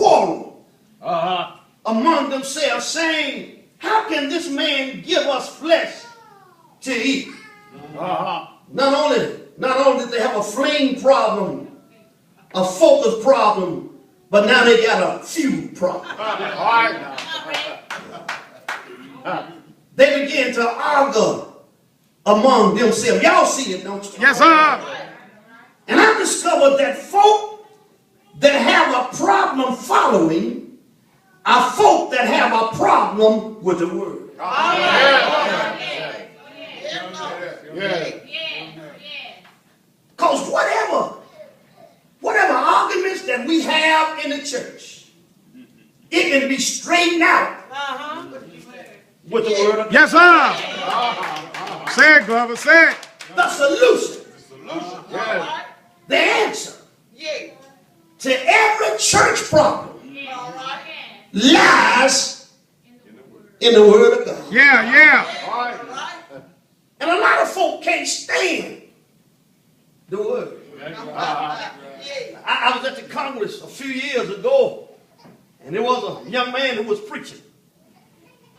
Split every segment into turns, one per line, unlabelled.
quarrel among themselves, saying, how can this man give us flesh to eat? Not only did they have a fling problem, a focus problem, but now they got a feud problem. They began to argue among themselves. Y'all see it, don't you?
Yes, sir.
And I discovered that folk that have a problem following are folk that have a problem with the word. Because whatever arguments that we have in the church, it can be straightened out with the word of God.
Yes, sir. Say it, Glover, say it.
The solution, the answer to every church problem lies in the word of God.
Yeah.
And a lot of folk can't stand the word. I was at the Congress a few years ago, and there was a young man who was preaching.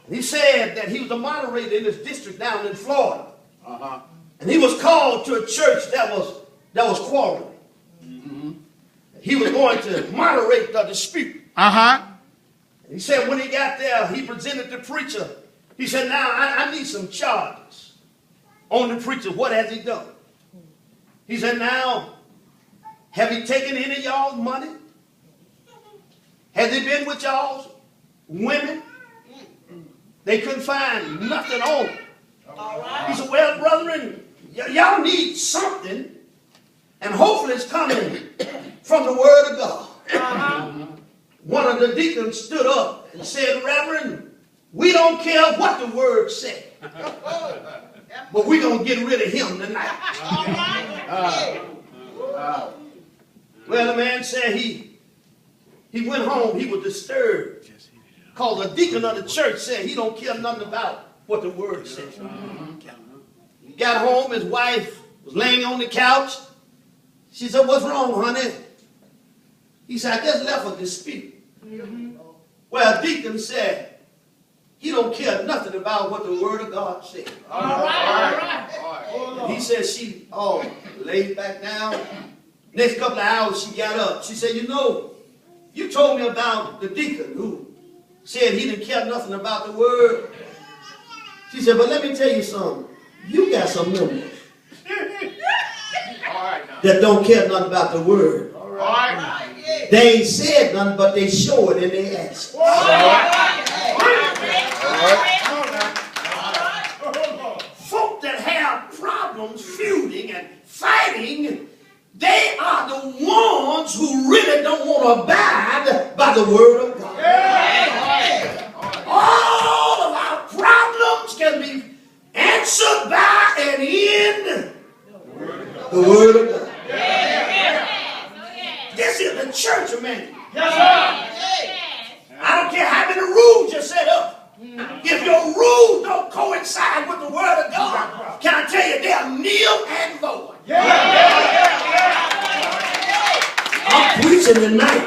And he said that he was a moderator in his district down in Florida. And he was called to a church that was quarreling. He was going to moderate the dispute. He said when he got there, he presented the preacher. He said, now I need some charges on the preacher. What has he done? He said, now, have he taken any of y'all's money? Has he been with y'all's women? They couldn't find nothing on him. He said, well, brethren, y'all need something, and hopefully it's coming from the word of God. One of the deacons stood up and said, Reverend, we don't care what the word said, but we're going to get rid of him tonight. Well, the man said he went home. He was disturbed because the deacon of the church said he don't care nothing about what the word says. He got home. His wife was laying on the couch. She said, what's wrong, honey? He said, I just left a dispute. Well, the deacon said, he don't care nothing about what the word of God said. All right. He said she laid back down. Next couple of hours, she got up. She said, you know, you told me about the deacon who said he didn't care nothing about the word. She said, but let me tell you something. You got some members that don't care nothing about the word. They ain't said nothing, but they show it in their actions. Folk that have problems feuding and fighting, they are the ones who really don't want to abide by the word of God. All of our problems can be answered by and in the word of God. This is the church of man. I don't care how many rules you set up. If your rules don't coincide with the word of God, can I tell you they are nil and void. I'm preaching tonight.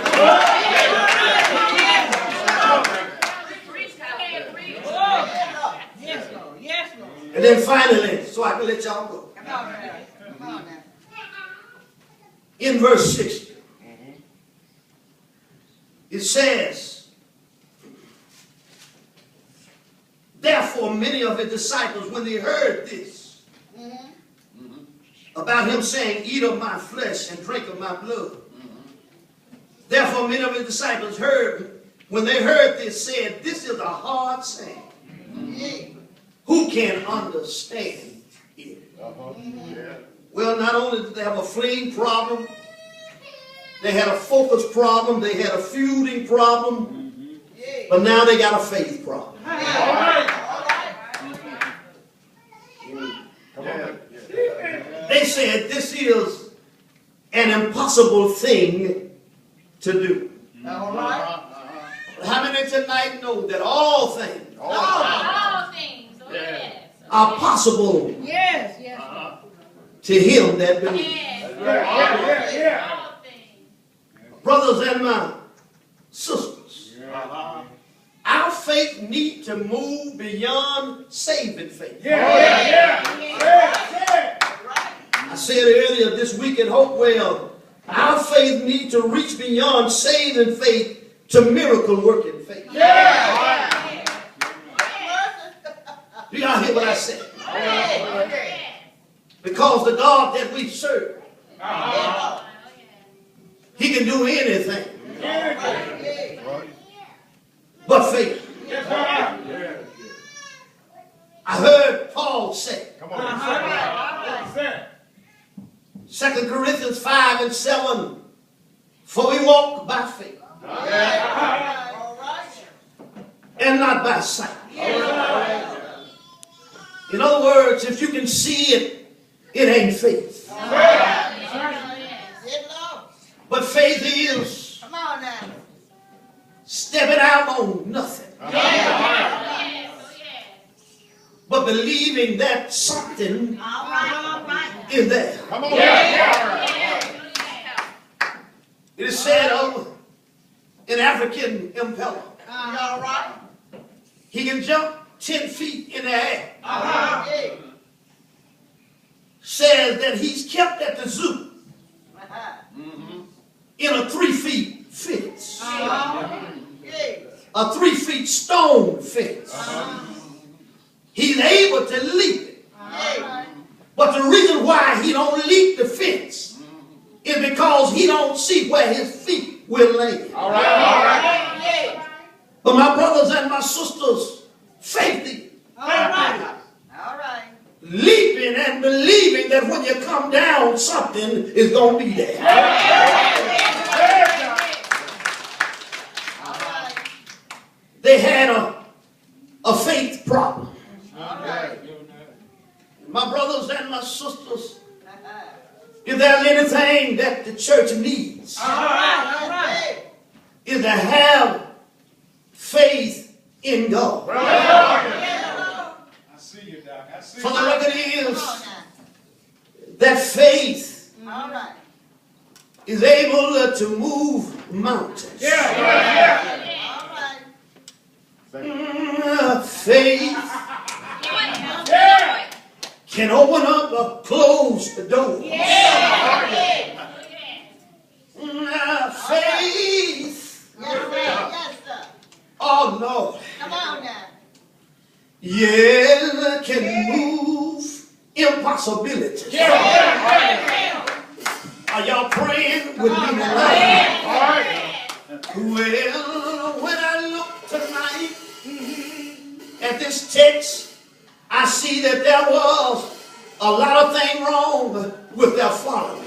And then finally, so I can let y'all go. In verse 60, it says, therefore many of his disciples, when they heard this, about him saying, eat of my flesh and drink of my blood. Therefore many of his disciples heard, when they heard this, said, this is a hard saying. Who can understand it? Well, not only did they have a fleeing problem, they had a focus problem, they had a feuding problem, but now they got a faith problem. They said this is an impossible thing to do. How many tonight know that all things are possible to him that believes? Brothers and my sisters, our faith needs to move beyond saving faith. I said earlier this week at Hopewell, our faith needs to reach beyond saving faith to miracle working faith. Do y'all hear what I said? Because the God that we serve, He can do anything but fail. I heard Paul say, 2 Corinthians 5 and 7, for we walk by faith and not by sight. In other words, if you can see it, it ain't faith. But faith is stepping out on nothing, but believing that something is there. It is said of an African impeller, he can jump 10 feet in the air. Says that he's kept at the zoo in a 3 feet fence, a 3 feet stone fence. He's able to leap it, but the reason why he don't leap the fence is because he don't see where his feet will land. But my brothers and my sisters, faith is leaping and believing that when you come down, something is going to be there. They had a faith problem. My brothers and my sisters, if there's anything that the church needs, is to have faith in God. For the record is that faith is able to move mountains. Faith can open up or close the door. Faith, oh Lord, yeah, can move impossibilities. Are y'all praying with me tonight? Well, when I look tonight at this text, I see that there was a lot of things wrong with their following.